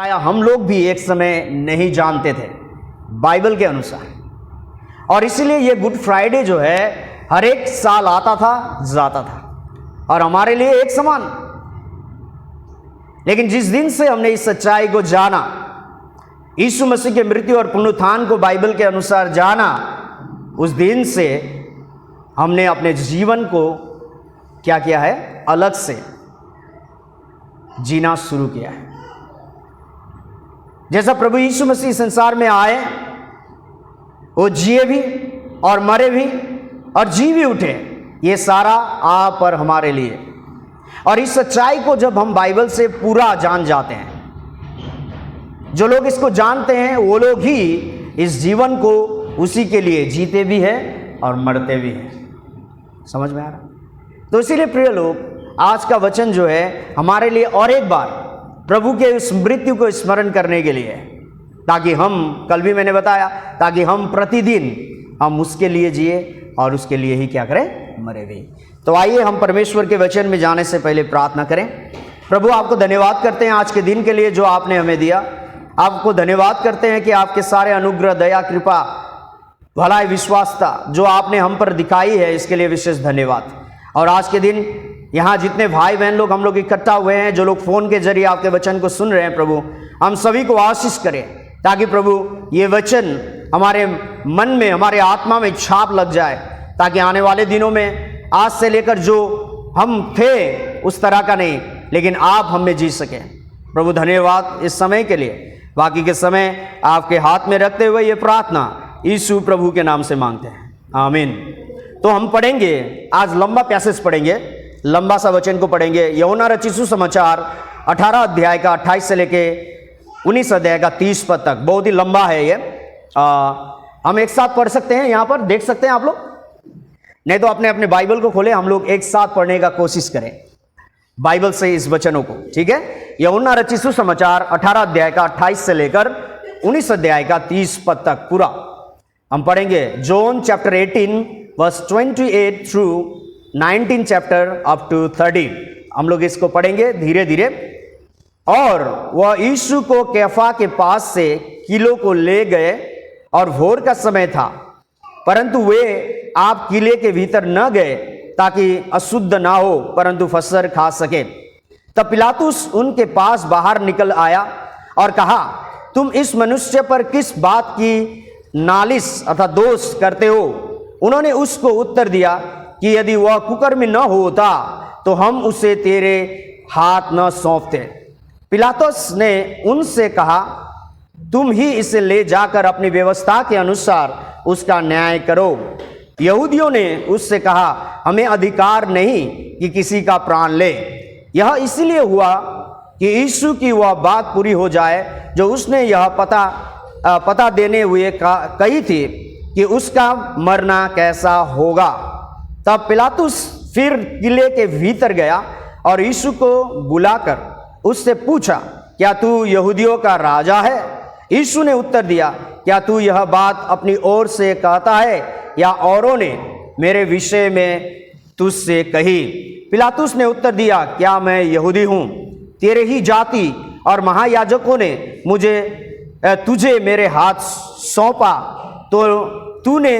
आया हम लोग भी एक समय नहीं जानते थे बाइबल के अनुसार, और इसीलिए ये गुड फ्राइडे जो है हर एक साल आता था जाता था और हमारे लिए एक समान। लेकिन जिस दिन से हमने इस सच्चाई को जाना, यीशु मसीह के मृत्यु और पुनरुत्थान को बाइबल के अनुसार जाना, उस दिन से हमने अपने जीवन को क्या किया है, अलग से जीना शुरू किया है। जैसा प्रभु यीशु मसीह संसार में आए, वो जिए भी और मरे भी और जी भी उठे, ये सारा आप और हमारे लिए। और इस सच्चाई को जब हम बाइबल से पूरा जान जाते हैं, जो लोग इसको जानते हैं वो लोग ही इस जीवन को उसी के लिए जीते भी हैं और मरते भी हैं। समझ में आ रहा? तो इसीलिए प्रिय लोग, आज का वचन जो है हमारे लिए और एक बार प्रभु के उस मृत्यु को स्मरण करने के लिए, ताकि हम, कल भी मैंने बताया, ताकि हम प्रतिदिन हम उसके लिए जिए और उसके लिए ही क्या करें, मरे भी। तो आइए हम परमेश्वर के वचन में जाने से पहले प्रार्थना करें। प्रभु, आपको धन्यवाद करते हैं आज के दिन के लिए जो आपने हमें दिया। आपको धन्यवाद करते हैं कि आपके सारे अनुग्रह, दया, कृपा, भलाई, विश्वासता जो आपने हम पर दिखाई है, इसके लिए विशेष धन्यवाद। और आज के दिन यहाँ जितने भाई बहन लोग हम लोग इकट्ठा हुए हैं, जो लोग फ़ोन के जरिए आपके वचन को सुन रहे हैं, प्रभु हम सभी को आशीष करें, ताकि प्रभु ये वचन हमारे मन में, हमारे आत्मा में छाप लग जाए, ताकि आने वाले दिनों में आज से लेकर जो हम थे उस तरह का नहीं, लेकिन आप हमें जी सकें। प्रभु धन्यवाद इस समय के लिए। बाकी के समय आपके हाथ में रखते हुए ये प्रार्थना यीशु प्रभु के नाम से मांगते हैं, आमीन। तो हम पढ़ेंगे आज लंबा पैसेज पढ़ेंगे, लंबा सा वचन को पढ़ेंगे। यूहन्ना रचित सुसमाचार 18 अध्याय का 28 से लेके 19 अध्याय का 30 पद तक। बहुत ही लंबा है ये। हम एक साथ पढ़ सकते हैं, यहाँ पर देख सकते हैं आप लोग, नहीं तो अपने अपने बाइबल को खोले, हम लोग एक साथ पढ़ने का कोशिश करें बाइबल से इस वचनों को, ठीक है। यूहन्ना रचित सुसमाचार 18 अध्याय का 28 से लेकर 19 अध्याय का 30 पद तक पूरा हम पढ़ेंगे। John chapter 18 verse 28 through 19 chapter up to 30। हम लोग इसको पढ़ेंगे धीरे धीरे। और वह यीशु को कैफा के पास से किले को ले गए और भोर का समय था, परंतु वे आप किले के भीतर न गए ताकि अशुद्ध ना हो, परंतु फसह खा सके। तब पिलातुस उनके पास बाहर निकल आया और कहा, तुम इस मनुष्य पर किस बात की नालिश अर्थात दोष करते हो? उन्होंने उसको उत्तर दिया कि यदि वह कुकर्मी न होता तो हम उसे तेरे हाथ न सौंपते। पिलातुस ने उनसे कहा, तुम ही इसे ले जाकर अपनी व्यवस्था के अनुसार उसका न्याय करो। यहूदियों ने उससे कहा, हमें अधिकार नहीं कि किसी का प्राण ले। यह इसलिए हुआ कि यीशु की वह बात पूरी हो जाए जो उसने यह पता देने हुए कही थी कि उसका मरना कैसा होगा। तब पिलातुस फिर किले के भीतर गया और यीशु को बुलाकर उससे पूछा, क्या तू यहूदियों का राजा है? यीशु ने उत्तर दिया, क्या तू यह बात अपनी ओर से कहता है या औरों ने मेरे विषय में तुझसे कही? पिलातुस ने उत्तर दिया, क्या मैं यहूदी हूँ? तेरे ही जाति और महायाजकों ने तुझे मेरे हाथ सौंपा, तो तूने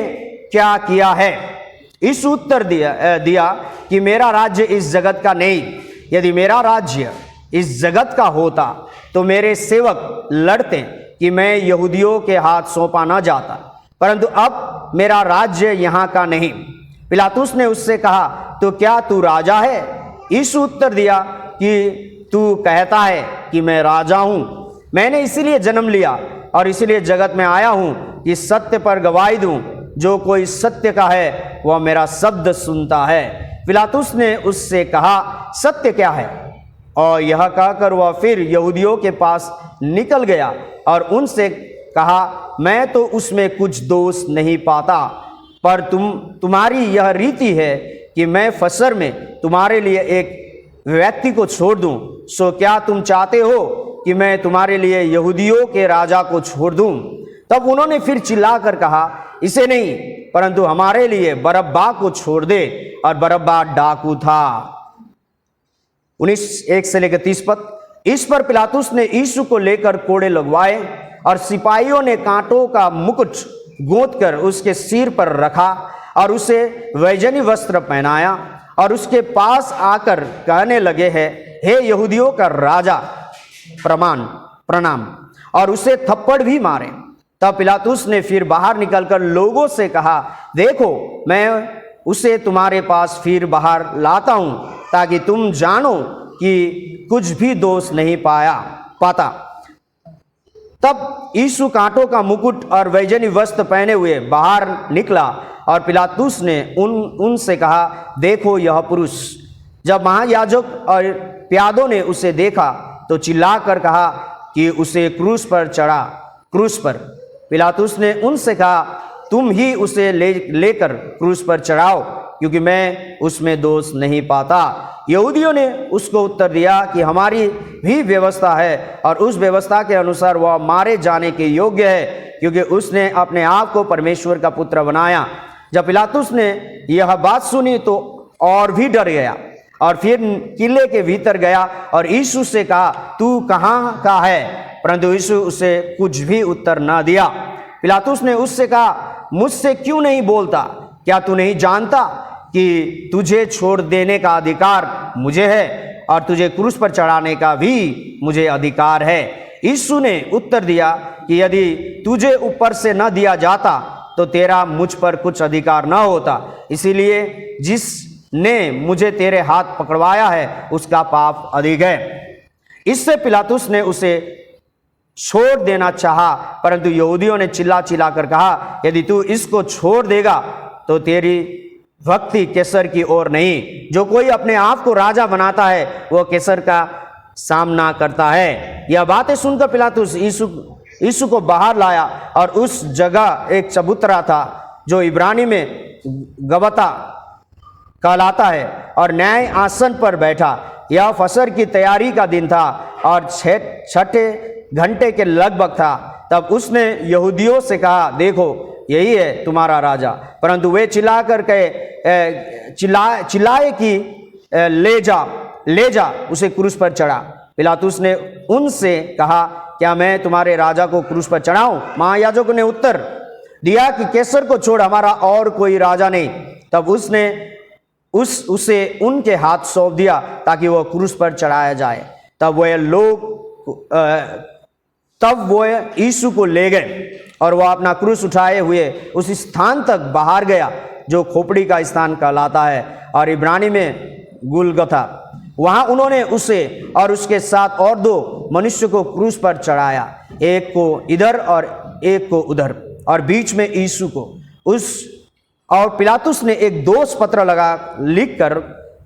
क्या किया है? यीशु उत्तर दिया कि मेरा राज्य इस जगत का नहीं। यदि मेरा राज्य इस जगत का होता तो मेरे सेवक लड़ते कि मैं यहूदियों के हाथ सौंपा न जाता, परंतु अब मेरा राज्य यहाँ का नहीं। पिलातुस ने उससे कहा, तो क्या तू राजा है? यीशु उत्तर दिया कि तू कहता है कि मैं राजा हूँ। मैंने इसीलिए जन्म लिया और इसीलिए जगत में आया हूँ कि सत्य पर गवाही दूँ। जो कोई सत्य का है वह मेरा शब्द सुनता है। पिलातुस ने उससे कहा, सत्य क्या है? और यह कहकर वह फिर यहूदियों के पास निकल गया और उनसे कहा, मैं तो उसमें कुछ दोष नहीं पाता, पर तुम्हारी यह रीति है कि मैं फसह में तुम्हारे लिए एक व्यक्ति को छोड़ दूं। सो क्या तुम चाहते हो कि मैं तुम्हारे लिए यहूदियों के राजा को छोड़ दूं? तब उन्होंने फिर चिल्लाकर कहा, इसे नहीं, परंतु हमारे लिए बरअब्बा को छोड़ दे। और बरअब्बा डाकू था। 19 1 से लेकर 30 पद। इस पर पिलातुस ने यीशु को लेकर कोड़े लगवाए और सिपाहियों ने कांटों का मुकुट गोंद कर उसके सिर पर रखा और उसे वैजनी वस्त्र पहनाया और उसके पास आकर कहने लगे हैं, हे यहूदियों का राजा, प्रणाम, और उसे थप्पड़ भी मारे। तब पिलातुस ने फिर बाहर निकलकर लोगों से कहा, देखो, मैं उसे तुम्हारे पास फिर बाहर लाता हूं, ताकि तुम जानो कि कुछ भी दोष नहीं पाता। तब यीशु कांटों का मुकुट और वैजनी वस्त्र पहने हुए बाहर निकला और पिलातुस ने उनसे कहा, देखो यह पुरुष। जब महायाजक और प्यादों ने उसे देखा तो चिल्लाकर कहा कि उसे क्रूस पर चढ़ा। पिलातुस ने उनसे कहा, तुम ही उसे लेकर क्रूस पर चढ़ाओ, क्योंकि मैं उसमें दोष नहीं पाता। यहूदियों ने उसको उत्तर दिया कि हमारी भी व्यवस्था है और उस व्यवस्था के अनुसार वह मारे जाने के योग्य है, क्योंकि उसने अपने आप को परमेश्वर का पुत्र बनाया। जब पिलातुस ने यह बात सुनी तो और भी डर गया और फिर किले के भीतर गया और यीशु से कहा, तू कहाँ का है? परंतु यीशु उसे कुछ भी उत्तर न दिया। पिलातुस ने उससे कहा, मुझसे क्यों नहीं बोलता? क्या तू नहीं जानता कि तुझे छोड़ देने का अधिकार मुझे है और तुझे क्रूस पर चढ़ाने का भी मुझे अधिकार है? यीशु ने उत्तर दिया कि यदि तुझे ऊपर से न दिया जाता तो तेरा मुझ पर कुछ अधिकार न होता। इसीलिए जिसने मुझे तेरे हाथ पकड़वाया है उसका पाप अधिक है। इससे पिलातुस ने उसे छोड़ देना चाहा, परंतु यहूदियों ने चिल्ला कर कहा, यदि तू इसको छोड़ देगा तो तेरी भक्ति कैसर की ओर नहीं। जो कोई अपने आप को राजा बनाता है वह कैसर का सामना करता है। यह बातें सुनकर पिलातुस यीशु को बाहर लाया और उस जगह एक चबूतरा था जो इब्रानी में गबता कहलाता है, और न्याय आसन पर बैठा। यह फसर की तैयारी का दिन था और छठे घंटे के लगभग था। तब उसने यहूदियों से कहा, देखो, यही है तुम्हारा राजा। परंतु वे चिल्लाए कि ले जा, उसे क्रूस पर चढ़ा। पिलातुस ने उनसे कहा, क्या मैं तुम्हारे राजा को क्रूस पर चढ़ाऊं? महायाजकों ने उत्तर दिया कि कैसर को छोड़ हमारा और कोई राजा नहीं। तब उसने उसे उनके हाथ सौंप दिया ताकि वह क्रूस पर चढ़ाया जाए। तब वो यीशु को ले गए और वह अपना क्रूस उठाए हुए उस स्थान तक बाहर गया जो खोपड़ी का स्थान कहलाता है और इब्रानी में गुलगथा। वहां उन्होंने उसे और उसके साथ और 2 मनुष्य को क्रूस पर चढ़ाया, एक को इधर और एक को उधर, और बीच में यीशु को। और पिलातुस ने एक दोष पत्र लिखकर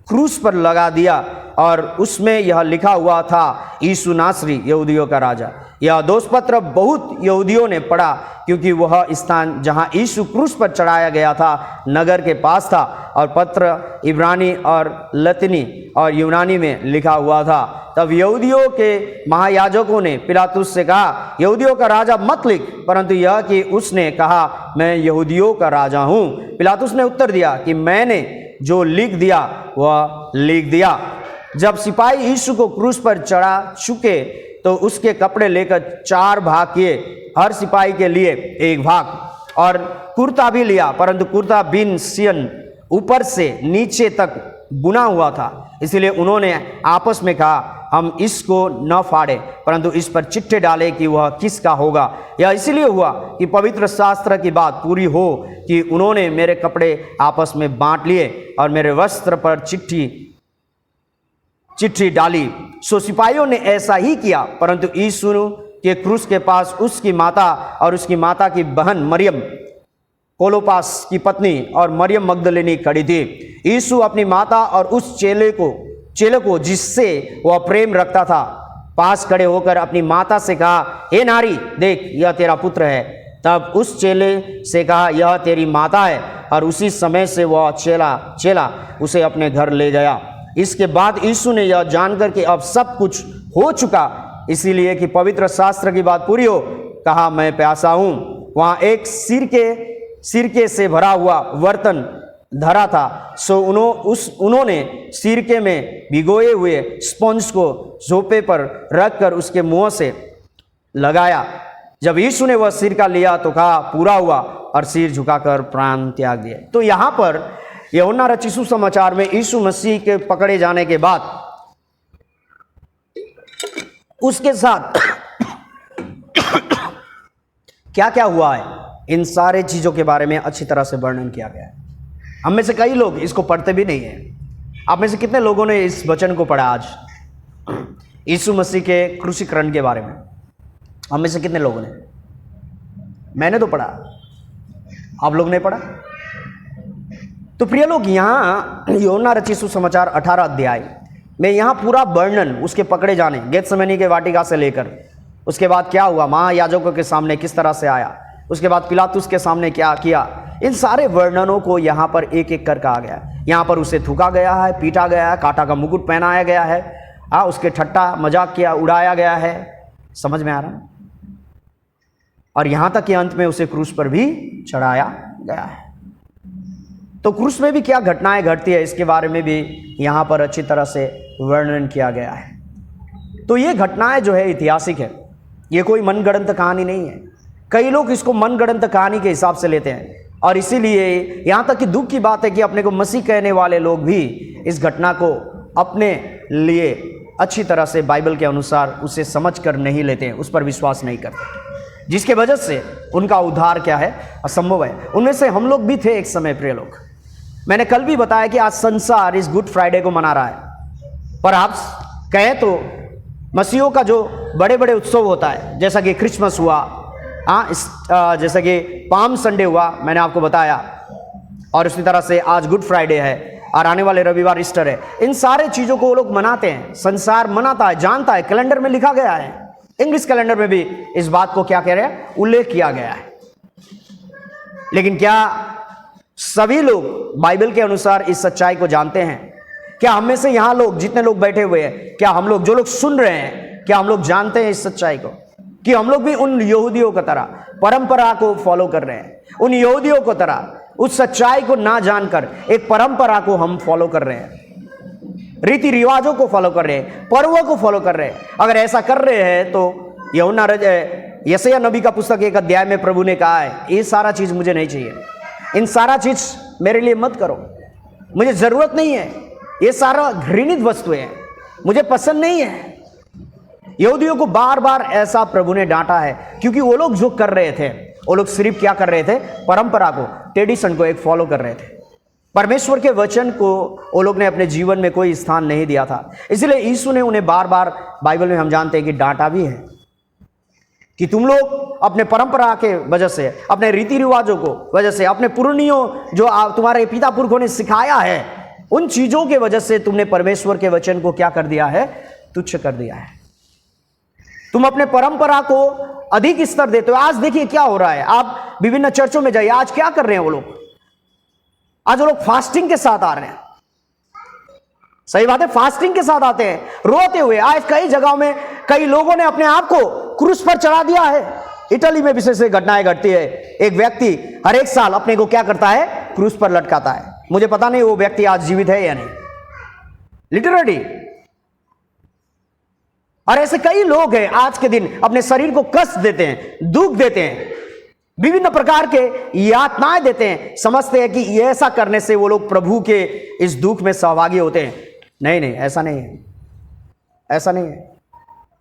क्रूस पर लगा दिया और उसमें यह लिखा हुआ था, यीशु नासरी, यहूदियों का राजा। यह दोष पत्र बहुत यहूदियों ने पढ़ा, क्योंकि वह स्थान जहां यीशु क्रूस पर चढ़ाया गया था नगर के पास था और पत्र इब्रानी और लतीनी और यूनानी में लिखा हुआ था। तब यहूदियों के महायाजकों ने पिलातुस से कहा, यहूदियों का राजा मत लिख, परंतु यह कि उसने कहा, मैं यहूदियों का राजा हूं। पिलातुस ने उत्तर दिया कि मैंने जो लिख दिया वह लिख दिया। जब सिपाही यीशु को क्रूस पर चढ़ा चुके तो उसके कपड़े लेकर 4 भाग किए, हर सिपाही के लिए 1 भाग, और कुर्ता भी लिया, परंतु कुर्ता बिन सियन ऊपर से नीचे तक बुना हुआ था। इसलिए उन्होंने आपस में कहा, हम इसको न फाड़े, परंतु इस पर चिट्ठे डाले कि वह किसका होगा। यह इसलिए हुआ कि पवित्र शास्त्र की बात पूरी हो कि उन्होंने मेरे कपड़े आपस में बांट लिए और मेरे वस्त्र पर चिट्ठी डाली। सो सिपाहियों ने ऐसा ही किया, परंतु यीशु के क्रूस के पास उसकी माता और उसकी माता की बहन मरियम, कोलोपास की पत्नी, और मरियम मगदलिनी खड़ी थी। यीशु अपनी माता और उस चेले को जिससे वह प्रेम रखता था पास खड़े होकर अपनी माता से कहा, हे नारी, देख, यह तेरा पुत्र है। तब उस चेले से कहा, यह तेरी माता है, और उसी समय से वह चेला उसे अपने घर ले गया। इसके बाद यीशु ने यह जानकर कि अब सब कुछ हो चुका, इसीलिए कि पवित्र शास्त्र की बात पूरी हो, कहा, मैं प्यासा हूं। वहां एक सिरके से भरा हुआ बर्तन धरा था, सो उन्होंने सिरके में भिगोए हुए स्पंज को झोंपे पर रखकर उसके मुंह से लगाया। जब यीशु ने वह सिरका लिया तो कहा, पूरा हुआ, और सिर झुकाकर प्राण त्याग दिए। तो यहां पर यूहन्ना रचित सुसमाचार में यीशु मसीह के पकड़े जाने के बाद उसके साथ क्या क्या हुआ है, इन सारे चीजों के बारे में अच्छी तरह से वर्णन किया गया है। हम में से कई लोग इसको पढ़ते भी नहीं हैं। आप में से कितने लोगों ने इस वचन को पढ़ा आज, यीशु मसीह के क्रूसीकरण के बारे में? हम में से कितने लोगों ने? मैंने तो पढ़ा, आप लोग ने पढ़ा? तो प्रिय लोग, यहां यूहन्ना रचित सुसमाचार 18 अध्याय में यहां पूरा वर्णन उसके पकड़े जाने, गेत्सेमनी के वाटिका से लेकर उसके बाद क्या हुआ, महायाजकों के सामने किस तरह से आया, उसके बाद पिलातुस के सामने क्या किया, इन सारे वर्णनों को यहां पर एक एक कर कहा गया है। यहां पर उसे थूका गया है, पीटा गया है, कांटा का मुकुट पहनाया गया है, उसके ठट्टा मजाक किया, उड़ाया गया है। समझ में आ रहा है? और यहां तक कि अंत में उसे क्रूस पर भी चढ़ाया गया है। तो क्रूस में भी क्या घटनाएं घटती है, इसके बारे में भी यहां पर अच्छी तरह से वर्णन किया गया है। तो ये घटनाएं जो है ऐतिहासिक है, ये कोई मनगढ़ंत कहानी नहीं है। कई लोग इसको मनगढ़ंत कहानी के हिसाब से लेते हैं, और इसीलिए यहां तक कि दुख की बात है कि अपने को मसीह कहने वाले लोग भी इस घटना को अपने लिए अच्छी तरह से बाइबल के अनुसार उसे समझ कर नहीं लेते हैं, उस पर विश्वास नहीं करते, जिसके वजह से उनका उद्धार क्या है, असंभव है। उनमें से हम लोग भी थे एक समय। प्रिय लोग, मैंने कल भी बताया कि आज संसार इस गुड फ्राइडे को मना रहा है, पर आप कहें तो मसीहों का जो बड़े बड़े उत्सव होता है, जैसा कि क्रिसमस हुआ, जैसा कि पाम संडे हुआ, मैंने आपको बताया, और उसी तरह से आज गुड फ्राइडे है, और आने वाले रविवार ईस्टर है। इन सारे चीजों को वो लोग मनाते हैं, संसार मनाता है, जानता है, कैलेंडर में लिखा गया है, इंग्लिश कैलेंडर में भी इस बात को क्या कह रहे हैं, उल्लेख किया गया है। लेकिन क्या सभी लोग बाइबल के अनुसार इस सच्चाई को जानते हैं? क्या हम में से यहां लोग जितने लोग बैठे हुए हैं, क्या हम लोग, जो लोग सुन रहे हैं, क्या हम लोग जानते हैं इस सच्चाई को कि हम लोग भी उन यहूदियों की तरह परंपरा को फॉलो कर रहे हैं, उन यहूदियों की तरह उस सच्चाई को ना जानकर एक परंपरा को हम फॉलो कर रहे हैं, रीति रिवाजों को फॉलो कर रहे हैं, पर्वों को फॉलो कर रहे हैं? अगर ऐसा कर रहे हैं तो यशायाह नबी का पुस्तक 1 अध्याय में प्रभु ने कहा है, ये सारा चीज मुझे नहीं चाहिए, इन सारा चीज मेरे लिए मत करो, मुझे जरूरत नहीं है, ये सारा घृणित वस्तुएं हैं, मुझे पसंद नहीं है। यहूदियों को बार बार ऐसा प्रभु ने डांटा है, क्योंकि वो लोग जो कर रहे थे, वो लोग सिर्फ क्या कर रहे थे, परंपरा को, ट्रेडिशन को एक फॉलो कर रहे थे। परमेश्वर के वचन को वो लोग ने अपने जीवन में कोई स्थान नहीं दिया था। इसलिए यीशु ने उन्हें बार बार, बाइबल में हम जानते हैं कि डांटा भी है कि तुम लोग अपने परंपरा के वजह से, अपने रीति रिवाजों को वजह से, अपने पुरनियों जो तुम्हारे पिता पुरखों ने सिखाया है, उन चीजों के वजह से तुमने परमेश्वर के वचन को क्या कर दिया है, तुच्छ कर दिया है। तुम अपने परंपरा को अधिक स्तर देते हो। आज देखिए क्या हो रहा है, आप विभिन्न चर्चों में जाइए, आज क्या कर रहे हैं वो लोग? आज वो लोग फास्टिंग के साथ आ रहे हैं। सही बात है, फास्टिंग के साथ आते हैं, रोते हुए। आज कई जगहों में कई लोगों ने अपने आप को क्रूस पर चढ़ा दिया है। इटली में विशेष घटनाएं घटती है। एक व्यक्ति हर एक साल अपने को क्या करता है, क्रूस पर लटकाता है। मुझे पता नहीं वो व्यक्ति आज जीवित है या नहीं, लिटरली। और ऐसे कई लोग हैं आज के दिन अपने शरीर को कष्ट देते हैं, दुख देते हैं, विभिन्न प्रकार के यातनाएं देते हैं, समझते हैं कि ऐसा करने से वो लोग प्रभु के इस दुख में सहभागी होते हैं। नहीं नहीं, ऐसा नहीं है, ऐसा नहीं है।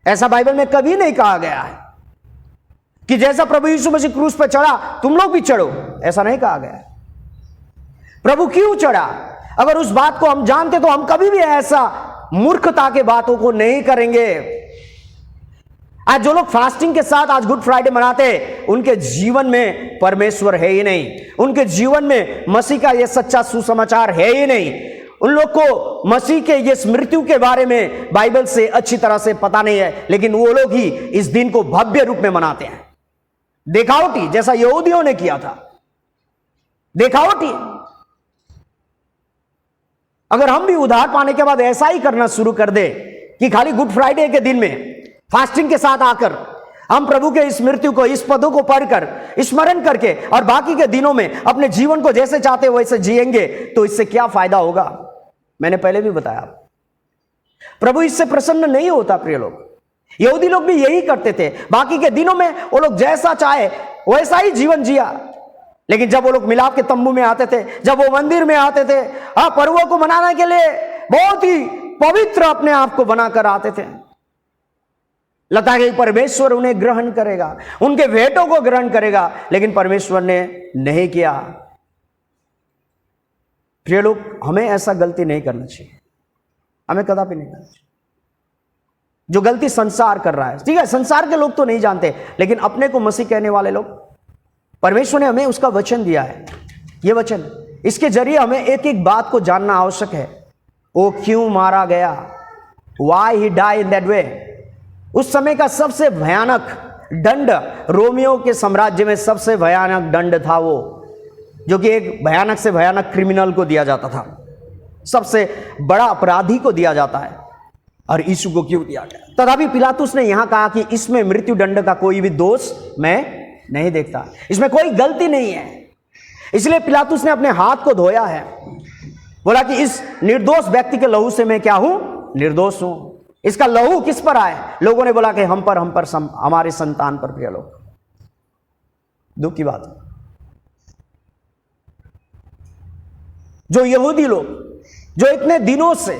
ऐसा बाइबल में कभी नहीं कहा गया है कि जैसा प्रभु यीशु मसीह क्रूस पर चढ़ा तुम लोग भी चढ़ो, ऐसा नहीं कहा गया। प्रभु क्यों चढ़ा? अगर उस बात को हम जानते तो हम कभी भी ऐसा मूर्खता के बातों को नहीं करेंगे। आज जो लोग फास्टिंग के साथ आज गुड फ्राइडे मनाते हैं, उनके जीवन में परमेश्वर है ही नहीं, उनके जीवन में मसीह का यह सच्चा सुसमाचार है ही नहीं। उन लोग को मसीह के ये मृत्यु के बारे में बाइबल से अच्छी तरह से पता नहीं है, लेकिन वो लोग ही इस दिन को भव्य रूप में मनाते हैं, दिखावटी, जैसा यहूदियों ने किया था, दिखावटी। अगर हम भी उद्धार पाने के बाद ऐसा ही करना शुरू कर दे कि खाली गुड फ्राइडे के दिन में फास्टिंग के साथ आकर हम प्रभु के इस मृत्यु को, इस पदों को पढ़कर स्मरण करके और बाकी के दिनों में अपने जीवन को जैसे चाहते वैसे जिएंगे तो इससे क्या फायदा होगा? मैंने पहले भी बताया, प्रभु इससे प्रसन्न नहीं होता। प्रिय लोग, यहूदी लोग भी यही करते थे। बाकी के दिनों में वो लोग जैसा चाहे वैसा ही जीवन जिया, लेकिन जब वो लोग मिलाप के तंबू में आते थे, जब वो मंदिर में आते थे, पर्वों को मनाने के लिए बहुत ही पवित्र अपने आप को बनाकर आते थे, लगता है कि परमेश्वर उन्हें ग्रहण करेगा, उनके भेंटों को ग्रहण करेगा, लेकिन परमेश्वर ने नहीं किया। प्रिय लोग, हमें ऐसा गलती नहीं करना चाहिए, हमें कदापि नहीं करना चाहिए। जो गलती संसार कर रहा है, ठीक है, संसार के लोग तो नहीं जानते, लेकिन अपने को मसीह कहने वाले लोग, परमेश्वर ने हमें उसका वचन दिया है। ये वचन, इसके जरिए हमें एक एक बात को जानना आवश्यक है। वो क्यों मारा गया, why he die in that way. उस समय का सबसे भयानक दंड, रोमियो के साम्राज्य में सबसे भयानक दंड था वो, जो कि एक भयानक से भयानक क्रिमिनल को दिया जाता था, सबसे बड़ा अपराधी को दिया जाता है, और यीशु को क्यों दिया गया? तथापि पिलातुस ने यहां कहा कि इसमें मृत्यु दंड का कोई भी दोष मैं नहीं देखता, इसमें कोई गलती नहीं है। इसलिए पिलातुस ने अपने हाथ को धोया है, बोला कि इस निर्दोष व्यक्ति के लहू से मैं क्या हूं? निर्दोष हूं। इसका लहू किस पर आए? लोगों ने बोला कि हम पर, हमारे संतान पर। प्रिय लोग, दुख की बात है, जो यहूदी लोग जो इतने दिनों से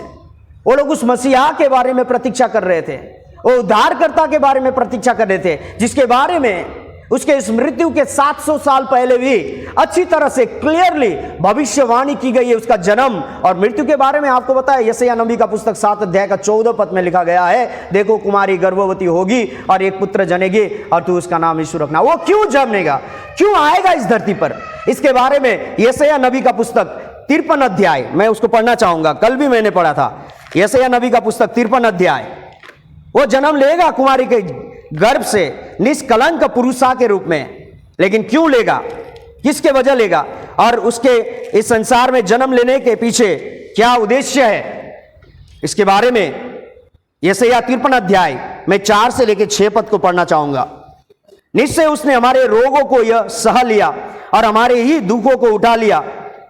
वो लोग उस मसीहा के बारे में प्रतीक्षा कर रहे थे, वो उद्धारकर्ता के बारे में प्रतीक्षा कर रहे थे, जिसके बारे में उसके इस मृत्यु के 700 साल पहले भी अच्छी तरह से क्लियरली भविष्यवाणी की गई है। उसका जन्म और मृत्यु के बारे में आपको पता है, यशायाह नबी का पुस्तक 7 अध्याय का 14 पद में लिखा गया है, देखो कुमारी गर्भवती होगी और एक पुत्र जनेगी और तू उसका नाम यीशु रखना। वो क्यों जन्मेगा, क्यों आएगा इस धरती पर, इसके बारे में यशायाह नबी का पुस्तक 53 अध्याय, मैं उसको पढ़ना चाहूंगा, कल भी मैंने पढ़ा था। यशायाह नबी का पुस्तक 53 अध्याय, वो जन्म लेगा कुमारी के गर्भ से निष्कलंक पुरुषा के रूप में, लेकिन क्यों लेगा, किसके वजह लेगा, और उसके इस संसार में जन्म लेने के पीछे क्या उद्देश्य है, इसके बारे में यशायाह 53 अध्याय मैं 4 से लेकर 6 पद को पढ़ना चाहूंगा। निश्चय उसने हमारे रोगों को यह सह लिया और हमारे ही दुखों को उठा लिया,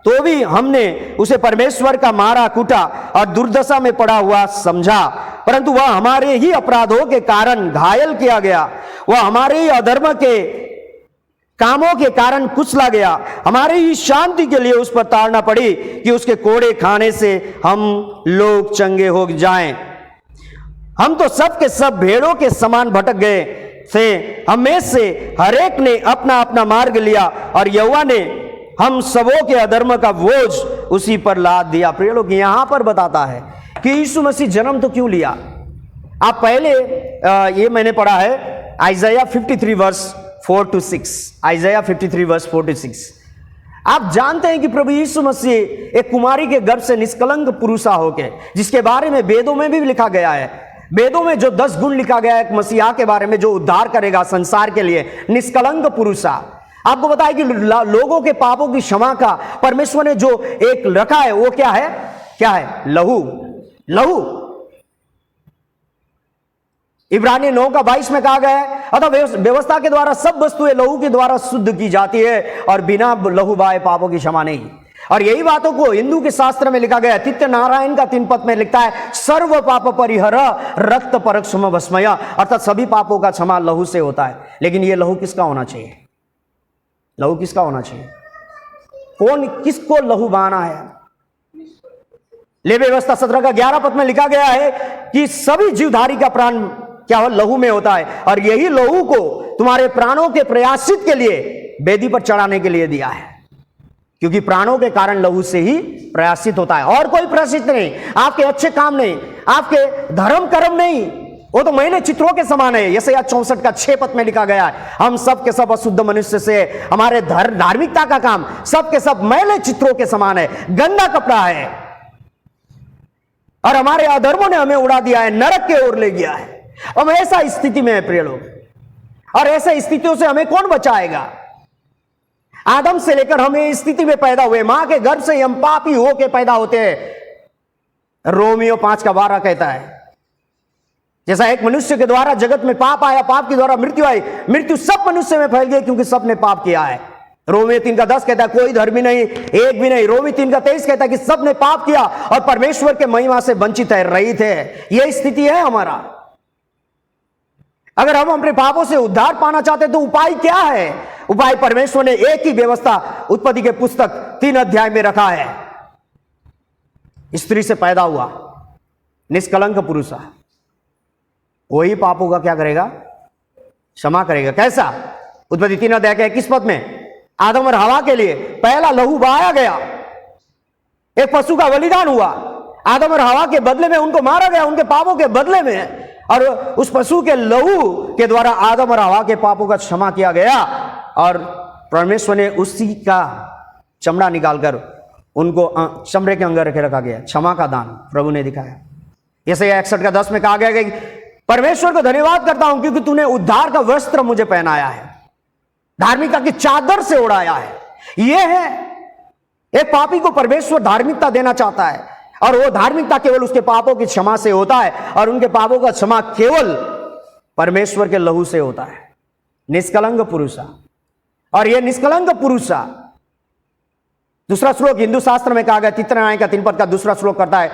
तो भी हमने उसे परमेश्वर का मारा कूटा और दुर्दशा में पड़ा हुआ समझा, परंतु वह हमारे ही अपराधों के कारण घायल किया गया, वह हमारे ही अधर्म के कामों के कारण कुचला गया, हमारे ही शांति के लिए उस पर ताड़ना पड़ी कि उसके कोड़े खाने से हम लोग चंगे हो जाएं। हम तो सब के सब भेड़ों के समान भटक गए थे, हमें से हरेक ने अपना अपना मार्ग लिया और यहोवा ने हम सबों के अधर्म का बोझ उसी पर लाद दिया। प्रिय लोग, यहां पर बताता है कि यीशु मसीह जन्म तो क्यों लिया। आप पहले ये मैंने पढ़ा है Isaiah 53 verse 4 to 6, Isaiah 53 verse 4 to 6। आप जानते हैं कि प्रभु यीशु मसीह एक कुमारी के गर्भ से निष्कलंक पुरुषा होके, जिसके बारे में वेदों में भी लिखा गया है, वेदों में जो 10 गुण लिखा गया है एक मसीहा के बारे में जो उद्धार करेगा संसार के लिए, निष्कलंक पुरुषा। आपको बताया कि लोगों के पापों की क्षमा का परमेश्वर ने जो एक रखा है वो क्या है, क्या है? लहू। लहू इब्रानी 9 का 22 में कहा गया है, अतः व्यवस्था के द्वारा सब वस्तुएं लहू के द्वारा शुद्ध की जाती है और बिना लहू बहाए पापों की क्षमा नहीं। और यही बातों को हिंदू के शास्त्र में लिखा गया, तित्य नारायण का 3 पद में लिखता है, सर्व पाप परिहर रक्त परक क्षम भस्मय, अर्थात सभी पापों का क्षमा लहू से होता है। लेकिन यह लहू किसका होना चाहिए? लहू किसका होना चाहिए? कौन, किसको लहू बहाना है? लेवी व्यवस्था 17 का 11 पद में लिखा गया है कि सभी जीवधारी का प्राण क्या हो? लहू में होता है, और यही लहू को तुम्हारे प्राणों के प्रयाश्चित के लिए वेदी पर चढ़ाने के लिए दिया है, क्योंकि प्राणों के कारण लहू से ही प्रयाश्चित होता है, और कोई प्रयाश्चित नहीं। आपके अच्छे काम नहीं, आपके धर्म कर्म नहीं, वो तो मैले चित्रों के समान है। यशायाह 64 का 6 पद में लिखा गया है, हम सब के सब अशुद्ध मनुष्य से, हमारे धार्मिकता का काम सब के सब मैले चित्रों के समान है, गंदा कपड़ा है, और हमारे अधर्मों ने हमें उड़ा दिया है, नरक के ओर ले गया है। हम ऐसा स्थिति में है प्रिय लोग, और ऐसे स्थितियों से हमें कौन बचाएगा? आदम से लेकर हम इस स्थिति में पैदा हुए, मां के गर्भ से हम पापी होके पैदा होते हैं। रोमियो 5 का 12 कहता है, जैसा एक मनुष्य के द्वारा जगत में पाप आया, पाप के द्वारा मृत्यु आई, मृत्यु सब मनुष्य में फैल गई क्योंकि सबने पाप किया है। रोमी 3:10 कहता है कोई धर्मी नहीं, एक भी नहीं। रोमी 3:23 कहता है कि सबने पाप किया और परमेश्वर के महिमा से वंचित है, रहित है। यह स्थिति है हमारा। अगर हम अपने पापों से उद्धार पाना चाहते तो उपाय क्या है? उपाय परमेश्वर ने एक ही व्यवस्था उत्पत्ति के पुस्तक 3 अध्याय में रखा है। स्त्री से पैदा हुआ निष्कलंक पुरुष, वही पापों का क्या करेगा? क्षमा करेगा। कैसा? उत्पत्ति 3 अध्याय के 21 पद में आदम और हवा के लिए पहला लहू बहाया गया, एक पशु का बलिदान हुआ। आदम और हवा के बदले में उनको मारा गया, उनके पापों के बदले में, और उस पशु के लहू के द्वारा आदम और हवा के पापों का क्षमा किया गया। और परमेश्वर ने उसी का चमड़ा निकालकर उनको चमड़े के अंदर रखे रखा गया। क्षमा का दान प्रभु ने दिखाया। यशायाह 61:10 में कहा गया कि परमेश्वर को धन्यवाद करता हूं क्योंकि तूने उद्धार का वस्त्र मुझे पहनाया है, धार्मिकता की चादर से उड़ाया है। यह है, एक पापी को परमेश्वर धार्मिकता देना चाहता है, और वो धार्मिकता केवल उसके पापों की क्षमा से होता है, और उनके पापों का क्षमा केवल परमेश्वर के लहू से होता है। निष्कलंक पुरुषा, और यह निष्कलंक पुरुषा, दूसरा श्लोक हिंदू शास्त्र में कहा गया, तितनाय का 3 पद का दूसरा श्लोक करता है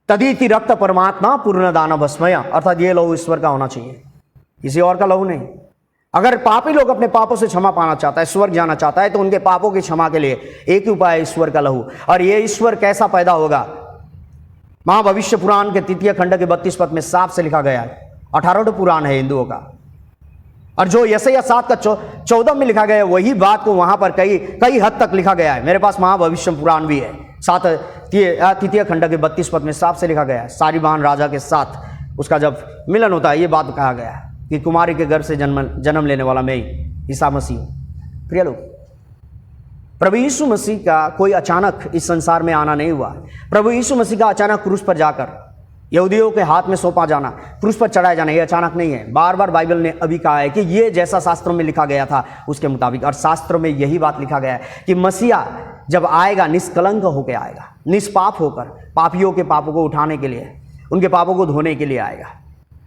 तदीति रक्त परमात्मा पूर्ण दानव भस्मय, अर्थात ये लहू ईश्वर का होना चाहिए, किसी और का लहू नहीं। अगर पापी लोग अपने पापों से क्षमा पाना चाहता है, स्वर्ग जाना चाहता है, तो उनके पापों की क्षमा के लिए एक ही उपाय है, ईश्वर का लहू। और ये ईश्वर कैसा पैदा होगा? महाभविष्य पुराण के 3 खंड के 32 पद में साफ से लिखा गया है। 18 पुराण है हिंदुओं का, और जो यशायाह 7 का 14 में लिखा गया है, वही बात को वहां पर कई हद तक लिखा गया है। मेरे पास महाभविष्य पुराण भी है, 3 खंड के 32 पद में साफ से लिखा गया है। सारीबान राजा के साथ उसका जब मिलन होता है, ये बात कहा गया है कि कुमारी के गर्भ से जन्म लेने वाला मैं ही ईसा मसीह हूं। प्रिय लोग, प्रभु यीशु मसीह का कोई अचानक इस संसार में आना नहीं हुआ। प्रभु यीशु मसीह का अचानक क्रूस पर जाकर यहूदियों के हाथ में सौंपा जाना, क्रूस पर चढ़ाया जाना, ये अचानक नहीं है। बार बार बाइबल ने अभी कहा है कि ये जैसा शास्त्रों में लिखा गया था उसके मुताबिक, और शास्त्रों में यही बात लिखा गया है कि मसीहा जब आएगा निष्कलंक होकर आएगा, निष्पाप होकर, पापियों के पापों को उठाने के लिए, उनके पापों को धोने के लिए आएगा।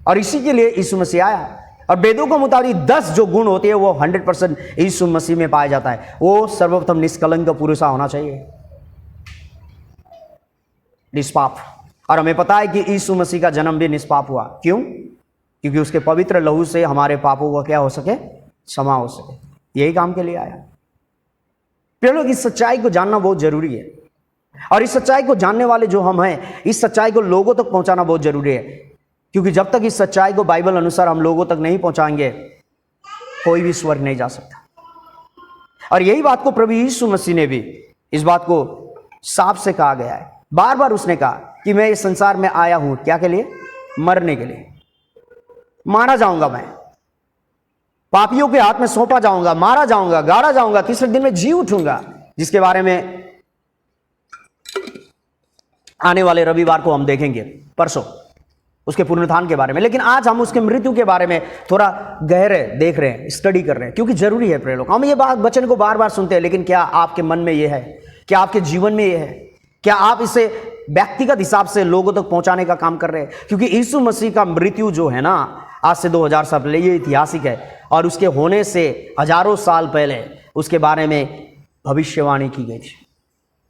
और इसी के लिए यीशु मसीह आया। और वेदों के मुताबिक 10 जो गुण होते हैं वो 100% यीशु मसीह में पाया जाता है। वो सर्वप्रथम निष्कलंक पुरुषा होना चाहिए, निष्पाप। और हमें पता है कि यीशु मसीह का जन्म भी निष्पाप हुआ। क्यों? क्योंकि उसके पवित्र लहू से हमारे पापों का क्या हो सके? क्षमा हो सके। यही काम के लिए आया। प्रिय लोग, इस सच्चाई को जानना बहुत जरूरी है, और इस सच्चाई को जानने वाले जो हम हैं, इस सच्चाई को लोगों तक पहुंचाना बहुत जरूरी है। क्योंकि जब तक इस सच्चाई को बाइबल अनुसार हम लोगों तक नहीं पहुंचाएंगे, कोई भी स्वर्ग नहीं जा सकता। और यही बात को प्रभु यीशु मसीह ने भी, इस बात को साफ से कहा गया है। बार बार उसने कहा कि मैं इस संसार में आया हूं, क्या के लिए? मरने के लिए। मारा जाऊंगा, मैं पापियों के हाथ में सौंपा जाऊंगा, मारा जाऊंगा, गाड़ा जाऊंगा, तीसरे दिन में जी उठूंगा, जिसके बारे में आने वाले रविवार को हम देखेंगे, परसों, उसके पुनरुत्थान के बारे में। लेकिन आज हम उसके मृत्यु के बारे में थोड़ा गहरे देख रहे हैं, स्टडी कर रहे हैं, क्योंकि जरूरी है। प्रिय लोग, हम ये बात वचन को बार बार सुनते हैं, लेकिन क्या आपके मन में ये है? क्या आपके जीवन में ये है? क्या आप इसे व्यक्तिगत हिसाब से लोगों तक पहुंचाने का काम कर रहे हैं? क्योंकि यीशु मसीह का मृत्यु जो है ना, आज से 2000 साल पहले, ये ऐतिहासिक है, और उसके होने से हजारों साल पहले उसके बारे में भविष्यवाणी की गई थी।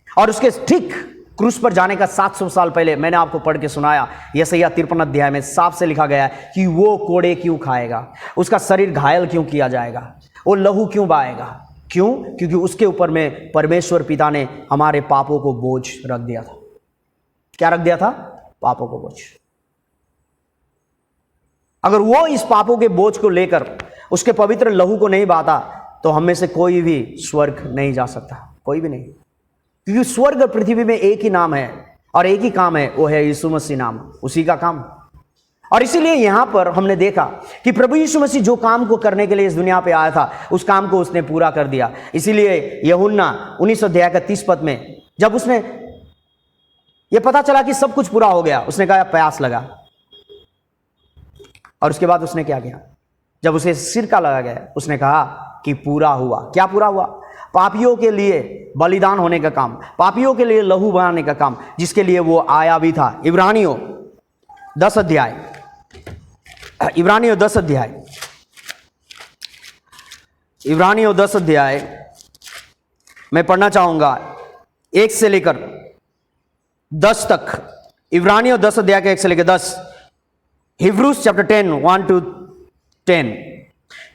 और उसके ठीक क्रूस पर जाने का 700 साल पहले मैंने आपको पढ़ के सुनाया, यशायाह 53 अध्याय में साफ से लिखा गया है कि वो कोड़े क्यों खाएगा, उसका शरीर घायल क्यों किया जाएगा, वो लहू क्यों बहाएगा। क्यों? क्योंकि उसके ऊपर में परमेश्वर पिता ने हमारे पापों को बोझ रख दिया था। क्या रख दिया था? पापों को बोझ। अगर वो इस पापों के बोझ को लेकर उसके पवित्र लहू को नहीं बहाता, तो हम में से कोई भी स्वर्ग नहीं जा सकता, कोई भी नहीं। क्योंकि स्वर्ग और पृथ्वी में एक ही नाम है और एक ही काम है, वो है यीशु मसीह नाम, उसी का काम। और इसीलिए यहां पर हमने देखा कि प्रभु यीशु मसीह जो काम को करने के लिए इस दुनिया पे आया था, उस काम को उसने पूरा कर दिया। इसीलिए यूहन्ना 19 अध्याय का 30 पद में जब उसने ये पता चला कि सब कुछ पूरा हो गया, उसने कहा प्यास लगा। और उसके बाद उसने क्या किया? जब उसे सिरका लगा गया, उसने कहा कि पूरा हुआ। क्या पूरा हुआ? पापियों के लिए बलिदान होने का काम, पापियों के लिए लहू बहाने का काम, जिसके लिए वो आया भी था। इब्रानियों 10 अध्याय, इब्रानियों 10 अध्याय, इब्रानियों 10 अध्याय मैं पढ़ना चाहूंगा 1 से लेकर 10 तक। इब्रानियों 10 अध्याय के 1 से लेकर 10। Hebrews chapter 10 1 to 10।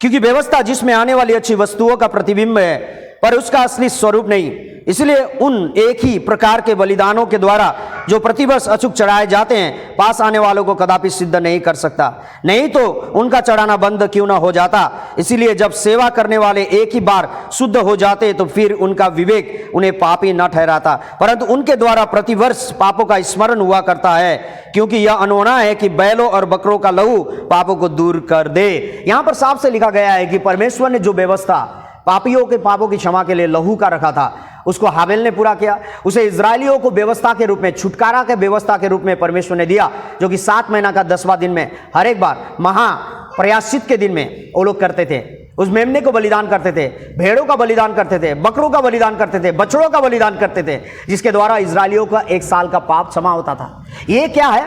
क्योंकि व्यवस्था जिसमें आने वाली अच्छी वस्तुओं का प्रतिबिंब है पर उसका असली स्वरूप नहीं, इसलिए उन एक ही प्रकार के बलिदानों के द्वारा जो प्रतिवर्ष अचूक चढ़ाए जाते हैं पास आने वालों को कदापि सिद्ध नहीं कर सकता, नहीं तो उनका चढ़ाना बंद क्यों ना हो जाता। इसीलिए जब सेवा करने वाले एक ही बार शुद्ध हो जाते तो फिर उनका विवेक उन्हें पापी न ठहराता, परंतु उनके द्वारा प्रतिवर्ष पापों का स्मरण हुआ करता है, क्योंकि यह अनहोना है कि बैलों और बकरों का लहू पापों को दूर कर दे। यहां पर साफ से लिखा गया है कि परमेश्वर ने जो व्यवस्था पापियों के पापों की क्षमा के लिए लहू का रखा था उसको हाबेल ने पूरा किया। उसे इजरायलियों को व्यवस्था के रूप में, छुटकारा के व्यवस्था के रूप में परमेश्वर ने दिया, जो कि 7 महीना का 10वां दिन में हर एक बार महाप्रयाश्चित के दिन में वो लोग करते थे। उस मेमने को बलिदान करते थे, भेड़ों का बलिदान करते थे, बकरों का बलिदान करते थे, बछड़ों का बलिदान करते थे, जिसके द्वारा इजरायलियों का 1 साल का पाप क्षमा होता था। ये क्या है?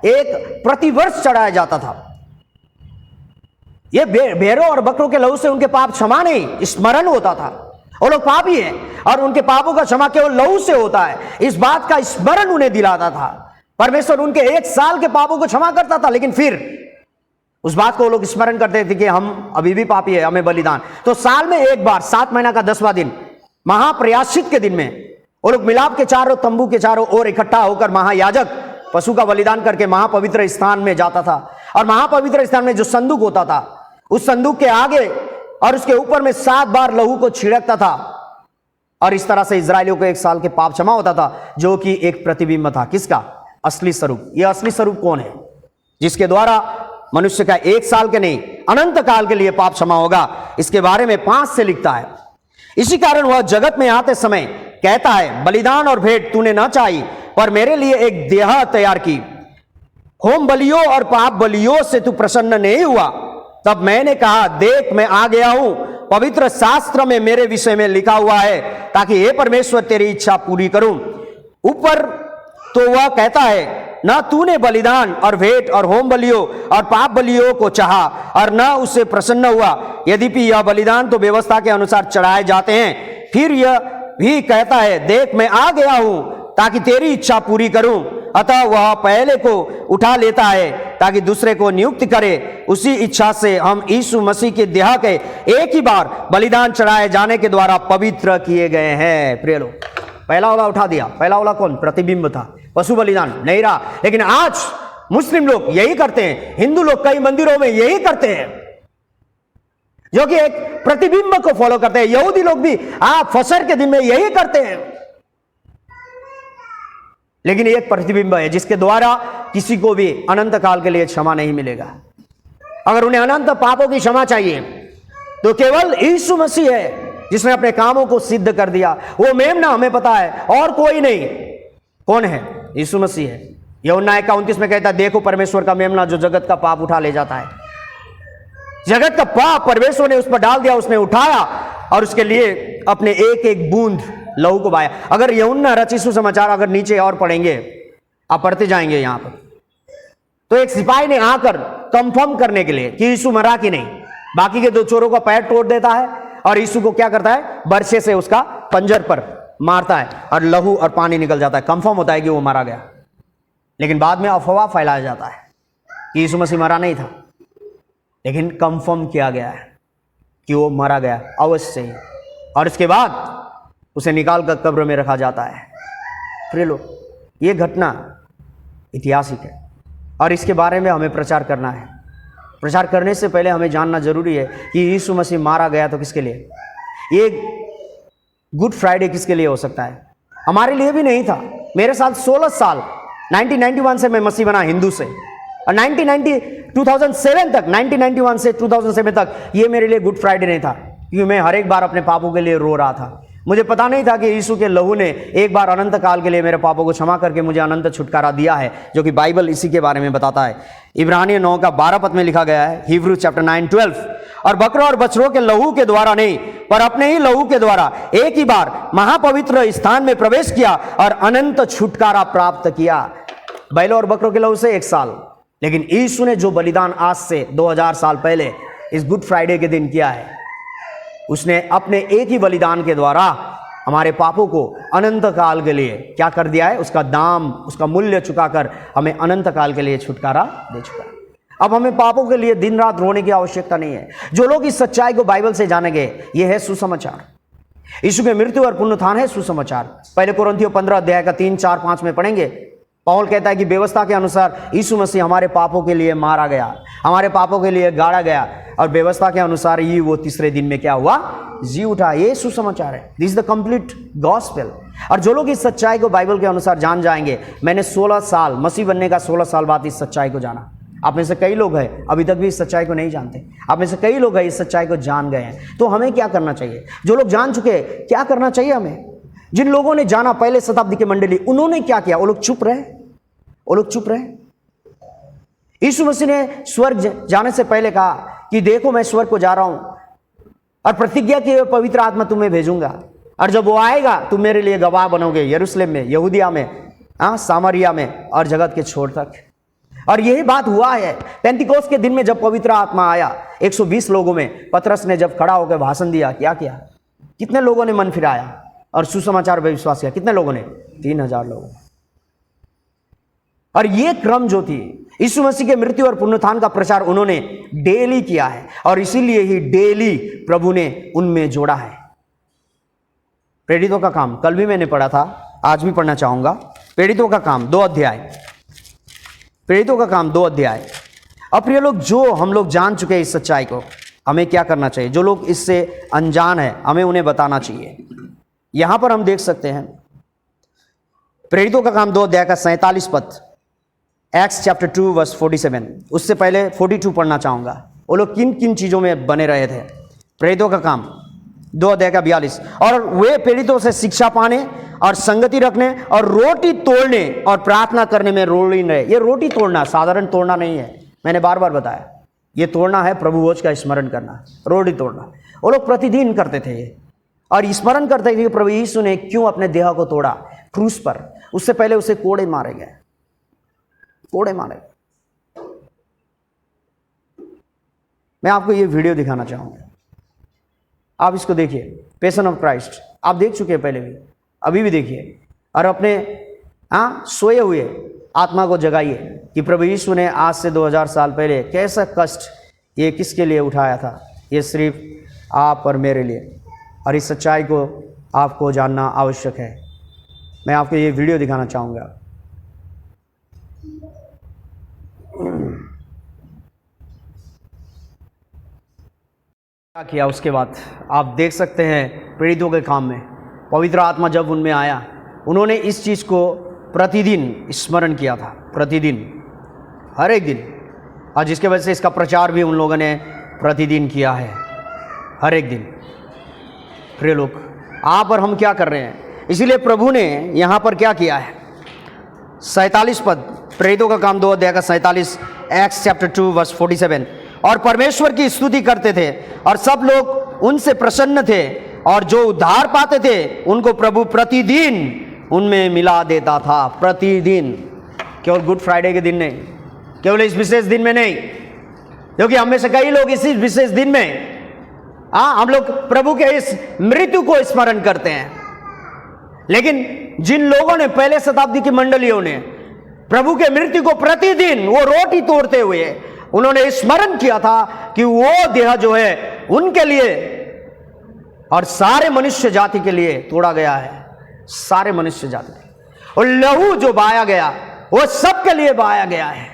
एक प्रतिवर्ष चढ़ाया जाता था। ये भेड़ों और बकरों के लहू से उनके पाप क्षमा नहीं, स्मरण होता था। वो लोग पापी हैं और उनके पापों का क्षमा केवल लहू से होता है, इस बात का स्मरण उन्हें दिलाता था। परमेश्वर उनके 1 साल के पापों को क्षमा करता था, लेकिन फिर उस बात को वो लोग स्मरण करते थे कि हम अभी भी पापी है, हमें बलिदान। तो साल में एक बार 7 महीना का 10वां दिन महाप्रयाश्चित के दिन में वो लोग मिलाप के चारों तंबू के चारों ओर इकट्ठा होकर महायाजक पशु का बलिदान करके महापवित्र स्थान में जाता था। और महापवित्र स्थान में जो संदूक होता था, उस संदूक के आगे और उसके ऊपर में 7 बार लहू को छिड़कता था, और इस तरह से इजरायलियों को 1 साल के पाप क्षमा होता था, जो कि एक प्रतिबिंब था। किसका? असली स्वरूप। यह असली स्वरूप कौन है? जिसके द्वारा मनुष्य का 1 साल के नहीं, अनंत काल के लिए पाप क्षमा होगा। इसके बारे में 5 से लिखता है, इसी कारण वह जगत में आते समय कहता है, बलिदान और भेंट तूने न चाही, पर मेरे लिए एक देह तैयार की। होम बलियों और पाप बलियों से तू प्रसन्न नहीं हुआ। तब मैंने कहा, देख मैं आ गया हूं, पवित्र शास्त्र में मेरे विषय में लिखा हुआ है, ताकि हे परमेश्वर तेरी इच्छा पूरी करूं। ऊपर तो वह कहता है, न तूने बलिदान और भेंट और होम बलियों और पाप बलियों को चाहा और न उससे प्रसन्न हुआ, यद्यपि यह बलिदान तो व्यवस्था के अनुसार चढ़ाए जाते हैं। फिर यह भी कहता है, देख मैं आ गया हूं, ताकि तेरी इच्छा पूरी करूं। अतः वह पहले को उठा लेता है ताकि दूसरे को नियुक्त करे। उसी इच्छा से हम यीशु मसीह के देह के एक ही बार बलिदान चढ़ाए जाने के द्वारा पवित्र किए गए हैं। प्रिय लोग, पहला वाला उठा दिया। पहला वाला कौन? प्रतिबिंब था, पशु बलिदान नहीं रहा। लेकिन आज मुस्लिम लोग यही करते हैं, हिंदू लोग कई मंदिरों में यही करते हैं, जो कि एक प्रतिबिंब को फॉलो करते हैं। यहूदी लोग भी फसर के दिन में यही करते हैं। लेकिन एक प्रतिबिंब है जिसके द्वारा किसी को भी अनंत काल के लिए क्षमा नहीं मिलेगा। अगर उन्हें अनंत पापों की क्षमा चाहिए तो केवल यीशु मसीह है जिसने अपने कामों को सिद्ध कर दिया। वो मेमना हमें पता है, और कोई नहीं। कौन है? यीशु मसीह है। यूहन्ना 1:29 में कहता है, देखो परमेश्वर का मेमना जो जगत का पाप उठा ले जाता है। जगत का पाप परमेश्वर ने उस पर डाल दिया, उसने उठाया और उसके लिए अपने एक एक बूंद लहू को बहाया। अगर यूहन्ना रचित सुसमाचार अगर नीचे और पढ़ेंगे, आप पढ़ते जाएंगे यहां पर, तो एक सिपाही ने आकर कंफर्म करने के लिए कि यीशु मरा कि नहीं, बाकी के 2 चोरों का पैर तोड़ देता है और यीशु को क्या करता है? बर्छे से उसका पंजर पर मारता है और लहू और पानी निकल जाता है। कंफर्म होता है कि वो मारा गया। लेकिन बाद में अफवाह फैलाया जाता है कि यीशु मसीह मरा नहीं था, लेकिन कंफर्म किया गया है कि वो मारा गया अवश्य ही, और इसके बाद उसे निकाल कर कब्र में रखा जाता है। प्रिय लोग, ये घटना ऐतिहासिक है और इसके बारे में हमें प्रचार करना है। प्रचार करने से पहले हमें जानना जरूरी है कि यीशु मसीह मारा गया तो किसके लिए? ये गुड फ्राइडे किसके लिए हो सकता है? हमारे लिए भी नहीं था। मेरे साथ 16 साल 1991 से मैं मसीह बना हिंदू से, और 1991 से 2007 तक ये मेरे लिए गुड फ्राइडे नहीं था, क्योंकि मैं हर एक बार अपने पापों के लिए रो रहा था। मुझे पता नहीं था कि यीशु के लहू ने एक बार अनंत काल के लिए मेरे पापों को क्षमा करके मुझे अनंत छुटकारा दिया है, जो कि बाइबल इसी के बारे में बताता है। इब्रानियों 9 का 12 पद में लिखा गया है, हिब्रू चैप्टर 9:12, और बकरों और बछड़ों के लहू के द्वारा नहीं, पर अपने ही लहू के द्वारा एक ही बार महापवित्र स्थान में प्रवेश किया और अनंत छुटकारा प्राप्त किया। बैलों और बकरों के लहू से 1 साल, लेकिन यीशु ने जो बलिदान आज से 2000 साल पहले इस गुड फ्राइडे के दिन किया है, उसने अपने एक ही बलिदान के द्वारा हमारे पापों को अनंत काल के लिए क्या कर दिया है, उसका दाम, उसका मूल्य चुकाकर हमें अनंत काल के लिए छुटकारा दे चुका है। अब हमें पापों के लिए दिन रात रोने की आवश्यकता नहीं है। जो लोग इस सच्चाई को बाइबल से जानेंगे, यह है सुसमाचार। यीशु के मृत्यु और पुनरुत्थान है सुसमाचार। पहले कोरिन्थियों 15 अध्याय का 3, 4, 5 में पढ़ेंगे। पौल कहता है कि व्यवस्था के अनुसार यीशु मसीह हमारे पापों के लिए मारा गया, हमारे पापों के लिए गाड़ा गया, और व्यवस्था के अनुसार ही वो तीसरे दिन में क्या हुआ, जी उठा। ये सुसमाचार है। This is the complete gospel. और जो लोग इस सच्चाई को बाइबल के अनुसार जान जाएंगे, मैंने 16 साल मसीह बनने का 16 साल बाद इस सच्चाई को जाना। आप में से कई लोग हैं अभी तक भी इस सच्चाई को नहीं जानते, आप में से कई लोग हैं इस सच्चाई को जान गए हैं। तो हमें क्या करना चाहिए? जो लोग जान चुके हैं, क्या करना चाहिए हमें? जिन लोगों ने जाना, पहले शताब्दी की मंडली, उन्होंने क्या किया? वो लोग चुप रहे, वो लोग चुप रहे। यीशु मसीह ने स्वर्ग जाने से पहले कहा कि देखो मैं स्वर्ग को जा रहा हूं, और प्रतिज्ञा की पवित्र आत्मा तुम्हें भेजूंगा, और जब वो आएगा तुम मेरे लिए गवाह बनोगे, यरूशलेम में, यहूदिया में, सामरिया में, और जगत के छोर तक। और यही बात हुआ है। पेंतिकोस्त के दिन में जब पवित्र आत्मा आया 120 लोगों में, पतरस ने जब खड़ा होकर भाषण दिया, क्या किया? कितने लोगों ने मन फिराया और सुसमाचार पर विश्वास किया? कितने लोगों ने? 3000 लोगों। और ये क्रम जो थी, यीशु मसीह के मृत्यु और पुनरुत्थान का प्रचार उन्होंने डेली किया है, और इसीलिए ही डेली प्रभु ने उनमें जोड़ा है। प्रेरितों का काम कल भी मैंने पढ़ा था, आज भी पढ़ना चाहूंगा। प्रेरितों का काम 2 अध्याय, प्रेरितों का काम 2 अध्याय। अब प्रिय लोग, जो हम लोग जान चुके हैं इस सच्चाई को, हमें क्या करना चाहिए? जो लोग इससे अनजान है, हमें उन्हें बताना चाहिए। यहां पर हम देख सकते हैं प्रेरितों का काम 2 अध्याय का 47 पद, एक्ट्स चैप्टर 2 वर्स 47। उससे पहले 42 पढ़ना चाहूंगा। वो लोग किन किन चीजों में बने रहे थे? प्रेरितों का काम 2 अध्याय का 42। और वे प्रेरितों से शिक्षा पाने और संगति रखने और रोटी तोड़ने और प्रार्थना करने में रोलीन रहे। ये रोटी तोड़ना साधारण तोड़ना नहीं है, मैंने बार बार बताया। ये तोड़ना है प्रभु भोज का स्मरण करना, रोटी तोड़ना। वो लोग प्रतिदिन करते थे ये, और स्मरण करते थे कि प्रभु यीशु ने क्यों अपने देह को तोड़ा क्रूस पर। उससे पहले उसे कोड़े मारे गए, कोड़े मारे। मैं आपको ये वीडियो दिखाना चाहूंगा, आप इसको देखिए। पैशन ऑफ क्राइस्ट आप देख चुके हैं पहले भी, अभी भी देखिए, और अपने सोए हुए आत्मा को जगाइए कि प्रभु यीशु ने आज से 2000 साल पहले कैसा कष्ट ये किसके लिए उठाया था। ये सिर्फ आप और मेरे लिए, और इस सच्चाई को आपको जानना आवश्यक है। मैं आपको ये वीडियो दिखाना चाहूँगा। क्या किया उसके बाद आप देख सकते हैं। प्रेरितों के काम में पवित्र आत्मा जब उनमें आया, उन्होंने इस चीज़ को प्रतिदिन स्मरण किया था, प्रतिदिन, हर एक दिन, और जिसके वजह से इसका प्रचार भी उन लोगों ने प्रतिदिन किया है, हर एक दिन। प्रिय लोग, आप और हम क्या कर रहे हैं? इसीलिए प्रभु ने यहाँ पर क्या किया है? 47 पद, प्रेरितों का काम 2 अध्याय का 47, एक्ट्स चैप्टर 2 वर्स 47। और परमेश्वर की स्तुति करते थे, और सब लोग उनसे प्रसन्न थे, और जो उद्धार पाते थे उनको प्रभु प्रतिदिन उनमें मिला देता था। प्रतिदिन, केवल गुड फ्राइडे के दिन नहीं, केवल इस विशेष दिन में नहीं, क्योंकि हम में से कई लोग इसी विशेष दिन में हम लोग प्रभु के इस मृत्यु को स्मरण करते हैं। लेकिन जिन लोगों ने, पहले शताब्दी की मंडलियों ने प्रभु के मृत्यु को प्रतिदिन वो रोटी तोड़ते हुए उन्होंने स्मरण किया था कि वो देह जो है उनके लिए और सारे मनुष्य जाति के लिए तोड़ा गया है, सारे मनुष्य जाति। और लहू जो बहाया गया वो सबके लिए बहाया गया है,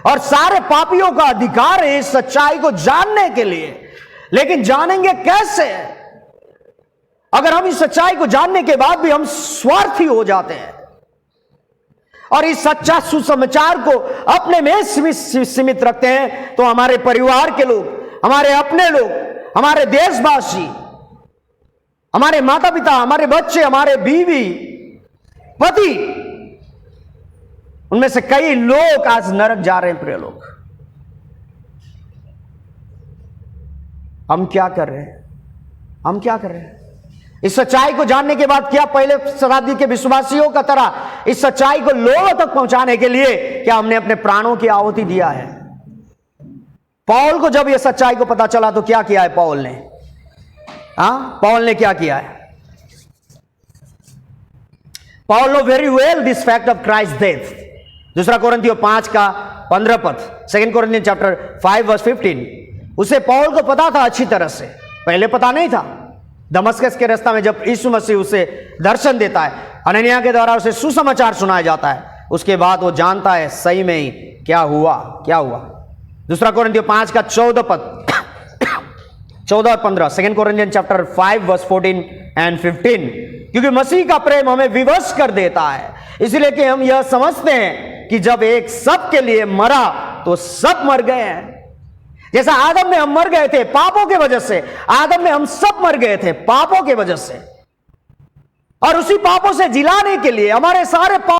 और सारे पापियों का अधिकार है इस सच्चाई को जानने के लिए। लेकिन जानेंगे कैसे? अगर हम इस सच्चाई को जानने के बाद भी हम स्वार्थी हो जाते हैं और इस सच्चा सुसमाचार को अपने में सीमित रखते हैं, तो हमारे परिवार के लोग, हमारे अपने लोग, हमारे देशवासी, हमारे माता पिता, हमारे बच्चे, हमारे बीवी, पति, उनमें से कई लोग आज नरक जा रहे हैं। प्रिय लोग, हम क्या कर रहे हैं? हम क्या कर रहे हैं? इस सच्चाई को जानने के बाद क्या पहले शताब्दी के विश्वासियों का तरह इस सच्चाई को लोगों तक पहुंचाने के लिए क्या हमने अपने प्राणों की आहुति दिया है? पौल को जब यह सच्चाई को पता चला तो क्या किया है पौल ने? पौल ने क्या किया है? Paul know very well this fact of Christ's death. दूसरा कोरिन्थियों 5 का 15 पद, 2 Corinthians chapter 5 verse 15. उसे पौल को पता था अच्छी तरह से, पहले पता नहीं था। दमस्कस के रास्ता में जब यीशु मसीह उसे दर्शन देता है, हनन्याह के द्वारा उसे सुसमाचार सुनाया जाता है, उसके बाद वो जानता है सही में ही क्या हुआ। दूसरा कोरिन्थियों 5 का 14 पद, 14 और 15, 2 Corinthians chapter 5 verse 14 and 15. क्योंकि मसीह का प्रेम हमें विवश कर देता है, इसलिए कि हम यह समझते हैं कि जब एक सब के लिए मरा तो सब मर गए हैं। जैसा आदम में हम मर गए थे पापों के वजह से, आदम में हम सब मर गए थे पापों के वजह से, और उसी पापों से जिलाने के लिए हमारे सारे